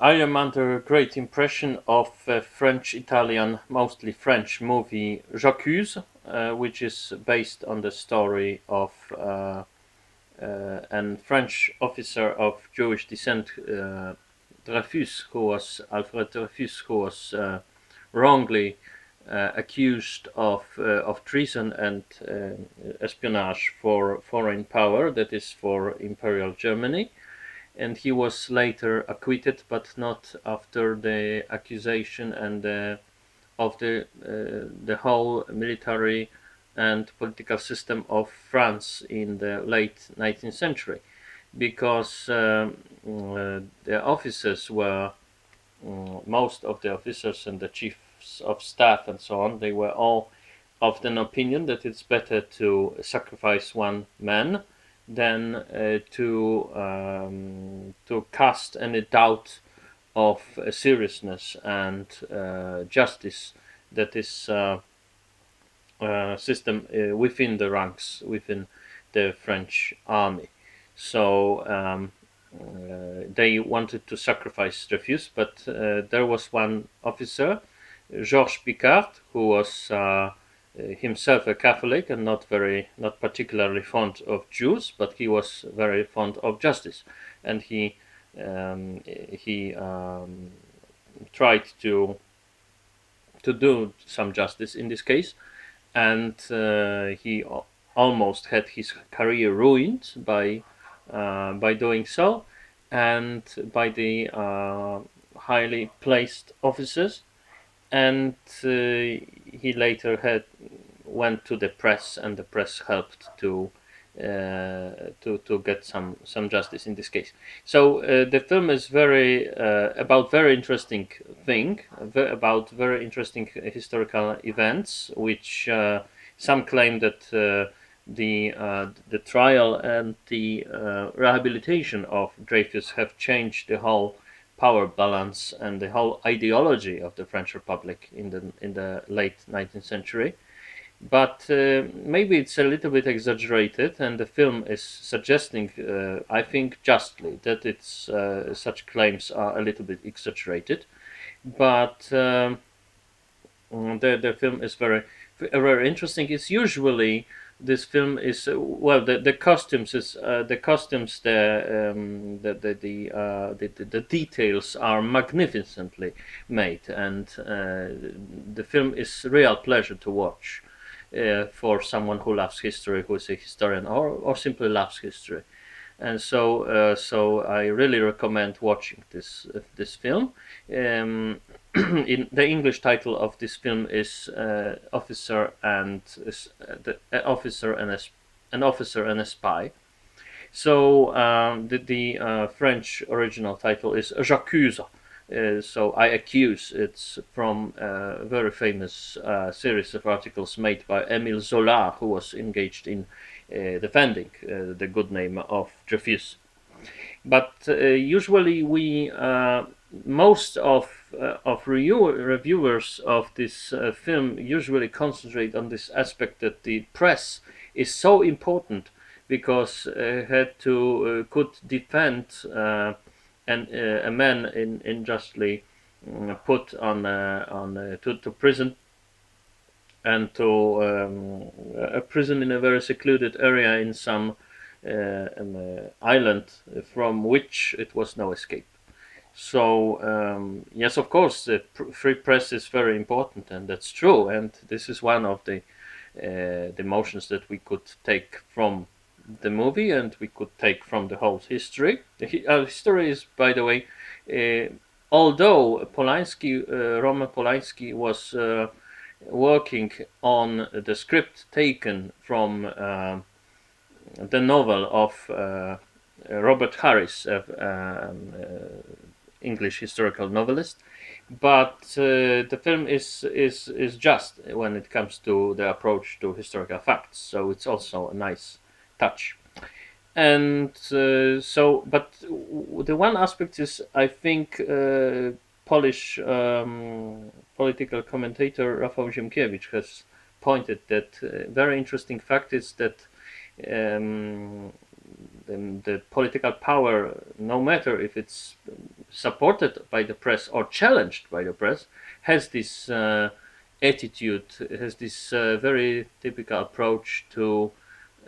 I am under great impression of French-Italian, mostly French movie J'accuse, which is based on the story of an French officer of Jewish descent, Dreyfus, who was Alfred Dreyfus, who was wrongly accused of treason and espionage for foreign power, that is for Imperial Germany. And he was later acquitted, but not after the accusation and of the whole military and political system of France in the late 19th century, because the officers were most of the officers and the chiefs of staff and so on, they were all of the opinion that it's better to sacrifice one man than to cast any doubt of seriousness and justice that is system within the ranks within the French army. So they wanted to sacrifice Dreyfus, but there was one officer, Georges Picard, who was himself a Catholic and not particularly fond of Jews, but he was very fond of justice, and he tried to do some justice in this case, and he almost had his career ruined by doing so, and by the highly placed officers. And he later went to the press, and the press helped to get some justice in this case. So the film is about very interesting thing, about very interesting historical events, which some claim that the trial and the rehabilitation of Dreyfus have changed the whole power balance and the whole ideology of the French Republic in the late 19th century. But maybe it's a little bit exaggerated, and the film is suggesting, I think justly, that it's such claims are a little bit exaggerated. But the film is very interesting. It's usually this film is the costumes is the details are magnificently made, and the film is real pleasure to watch for someone who loves history, who is a historian, or simply loves history. And so I really recommend watching this film. In the English title of this film is Officer and a Spy. So the French original title is J'accuse. So I accuse. It's from a very famous series of articles made by Émile Zola, who was engaged in defending the good name of Dreyfus. But usually most of reviewers of this film usually concentrate on this aspect that the press is so important, because could defend a man unjustly put to prison, and to a prison in a very secluded area in some island from which it was no escape. So yes, of course, the free press is very important, and that's true. And this is one of the motions that we could take from the movie, and we could take from the whole history. The history is, by the way, although Roman Polanski was working on the script taken from the novel of Robert Harris, English historical novelist, but the film is just when it comes to the approach to historical facts. So it's also a nice touch. And but the one aspect is, I think, Polish political commentator Rafał Ziemkiewicz has pointed that very interesting fact is that the political power, no matter if it's supported by the press or challenged by the press, has this attitude, has this very typical approach to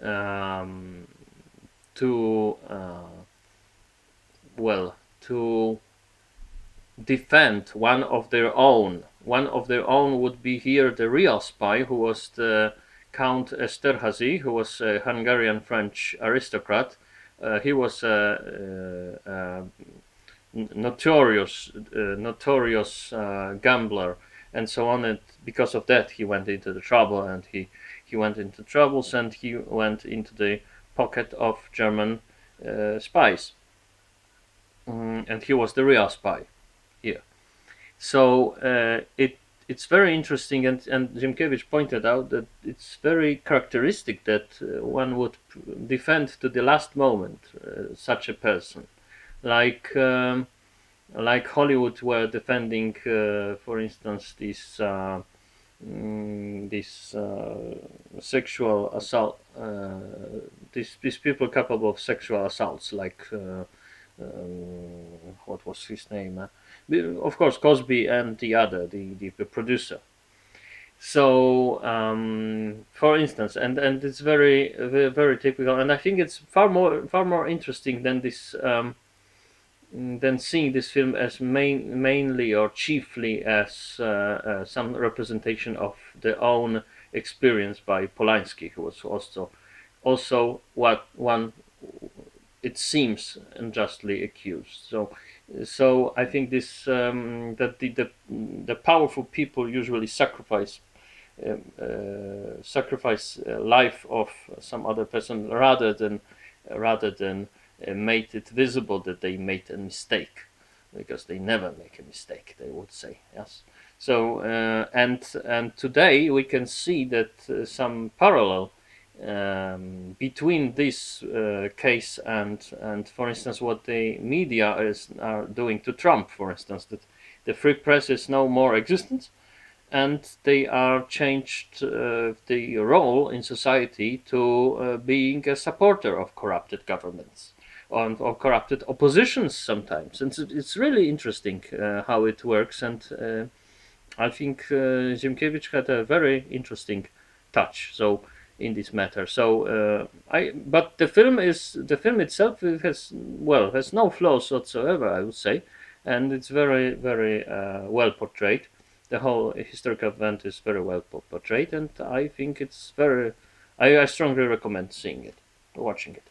um, to well, to defend one of their own. One of their own would be here the real spy, who was the Count Esterhazy, who was a Hungarian French aristocrat. He was a notorious gambler and so on, and because of that he went into the trouble, and he went into troubles, and he went into the pocket of German spies, and he was the real spy here. So it's very interesting, and Ziemkiewicz pointed out that it's very characteristic that one would defend to the last moment such a person, like Hollywood were defending, for instance, this sexual assault, these people capable of sexual assaults, like what was his name? Of course, Cosby and the other, the producer. So, for instance, and it's very, very, very typical, and I think it's far more interesting than this. Than seeing this film as mainly or chiefly as some representation of their own experience by Polanski, who was also what one, it seems, unjustly accused. So I think this that the powerful people usually sacrifice life of some other person rather than made it visible that they made a mistake, because they never make a mistake, they would say. Yes. So and today we can see that some parallel between this case and for instance what the media are doing to Trump, for instance, that the free press is no more existent, and they are changed the role in society to being a supporter of corrupted governments or corrupted oppositions sometimes. And it's really interesting how it works, and I think Ziemkiewicz had a very interesting touch in this matter. So but the film itself has no flaws whatsoever, I would say, and it's very, very well portrayed. The whole historical event is very well portrayed, and I think it's very. I strongly recommend seeing it, watching it.